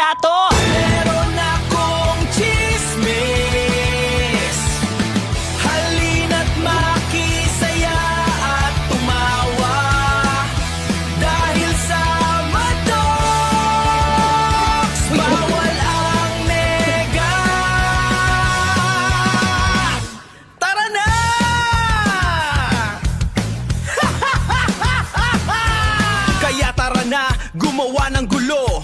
plato. Meron akong chismis, halina't makisaya at tumawa dahil sa Madox bawal ang nega. Tara na! Kaya tara na, gumawa ng gulo,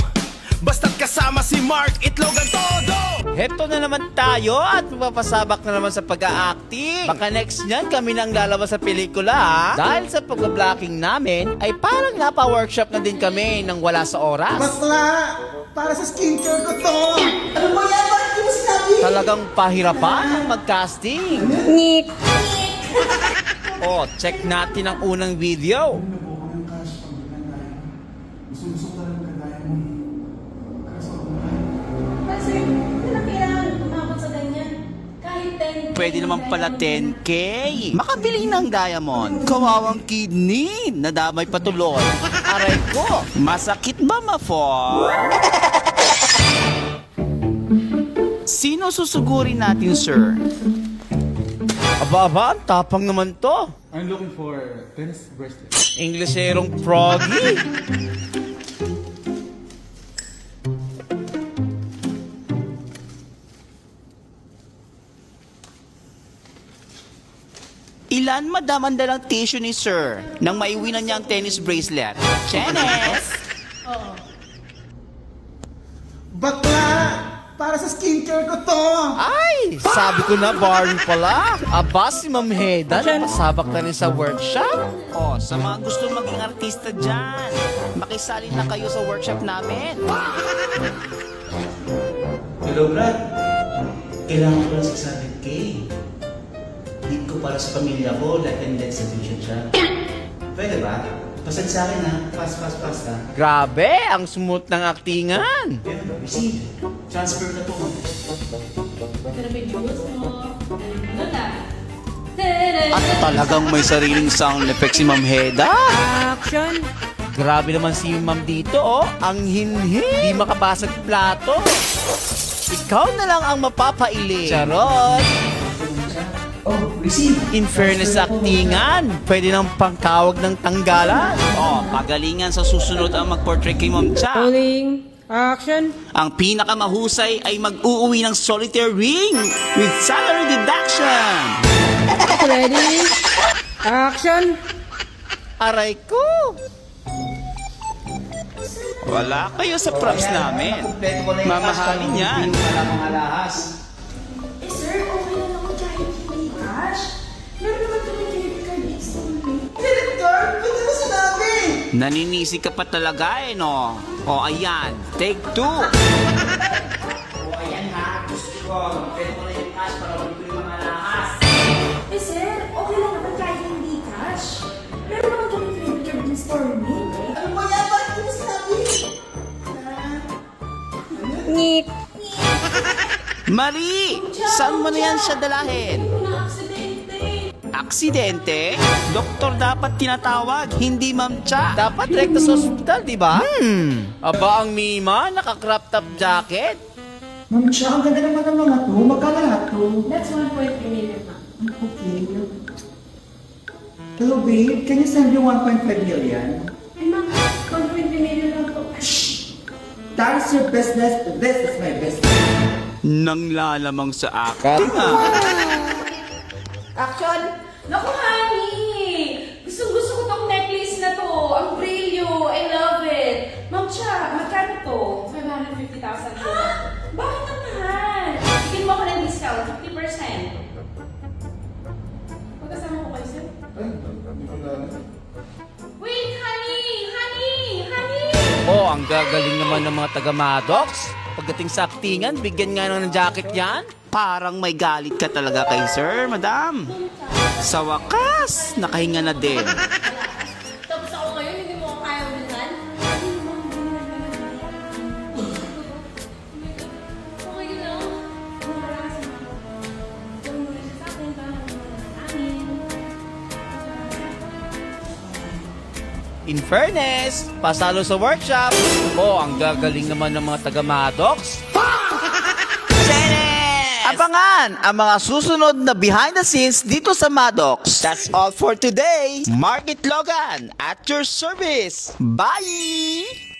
basta't kasama si Mark Itlog ang todo. Heto na naman tayo at mapapasabak na naman sa pag-a-acting. Baka next niyan kami nang lalabas sa pelikula ha? Dahil sa pag-blocking namin ay parang napa-workshop na din kami nang wala sa oras. Bakla! Para sa skincare ko to! Ano ba yan? Bakit di mo sinabi? Talagang pahirapan ang mag-casting. Ngik. Oh, check natin ang unang video. Gusto ko talaga kagaya mo. Kaso, Kasi, hindi na kailangan umabot sa ganyan. Kahit 10. Pwede naman pala 10K. Makabili ng diamond. Kawawang kidney. Nadamay patuloy. Aray ko. Masakit ba, ma-fall? Sino susugurin natin, sir? Aba, ang tapang naman to. I'm looking for tennis bracelet. Ingleserong froggy. Ilan madam ang dalang tissue ni sir nang maiwi na niya ang tennis bracelet? Chenes! Bakla! Para sa skincare ko to! Ay! Sabi ko na, Barney pala. Aba, si Ma'am Heda, napasabak na rin sa workshop. Oh, sa mga gusto maging artista dyan, makisali na kayo sa workshop namin. Hello, Brad. Kailangan ko ng 600K. Need ko para sa pamilya ko, life and death sa tuition siya. Pwede ba? Pasad sa akin ha. Fast ha. Grabe, ang smooth ng aktingan. Pwede ba? Receive. Transfer na po. Pero may juice mo. Ano na? At talagang may sariling sound effect si Ma'am Heda. Action! Grabe naman si Ma'am dito, oh. Ang hinhi. Di makabasag plato. Ikaw na lang ang mapapaili. Charot! Oh, receive. In fairness sa aktingan, pwede nang pangkawag ng tanggalan. Oh, pagalingan sa susunod ang mag-portray kay Ma'am Cha. Rolling. Action! Ang pinakamahusay ay mag-uuwi ng solitaire ring with salary deduction. Ready? Action! Aray ko! Wala kayo sa props namin. Mamahalin yan. Hindi mo alam ang alahas. Eh sir, okay lang ako kahit hindi cash. Meron naman kami credit card installment. Credit card? Ba't di mo sinabi? Naninisi ka pa talaga eh, no? O, ayan. Take 2. Ayan ha. Gusto ko. Pwede ko na yung cash para mabili ko yung mga alahas. Eh sir, okay lang naman kahit hindi cash. Meron naman kami credit card installment. Ano ba yan? Bakit di mo sinabi? Ngik. Mali! Saan mo na yan siya dalahin? Na-aksidente. Aksidente? Doktor dapat tinatawag, hindi Ma'am Cha. Dapat rekta sa hospital, di ba? Aba, ang Mima, naka-crop top jacket. Ma'am Cha, ang ganda naman ng mga to. Magkano lahat to? That's 1.3 million ma'am. Okay. Hello babe, can you send me 1.5 million? Ay ma'am, 1.3 million lang po. That's your business. This is my business. Nang lalamang sa akin. Action! Naku, honey! Gustong-gusto ko tong necklace na to. Ang brilyo. I love it. Ma'am Cha, magkano to? 550,000 po. Ha? Bakit ang mahal? Bigyan mo ako ng discount, 50%. Pagkasama ko kayo, sir? Wait, honey! Honey! Honey! Oh, ang gagaling naman ng mga taga-Maddox. Pagdating sa aktingan, bigyan nga ng jacket yan. Parang may galit ka talaga kay sir, madam. Sa wakas, nakahinga na din. Tapos ako ngayon, hindi mo ako kaya ulitan? Okay lang. Gawin mo rin siya sa akin, parang amin. In fairness, pasalo sa workshop. Oh, ang gagaling naman ng mga taga-Maddox. Abangan ang mga susunod na behind the scenes dito sa Maddox. That's all for today. Market Logan at your service. Bye!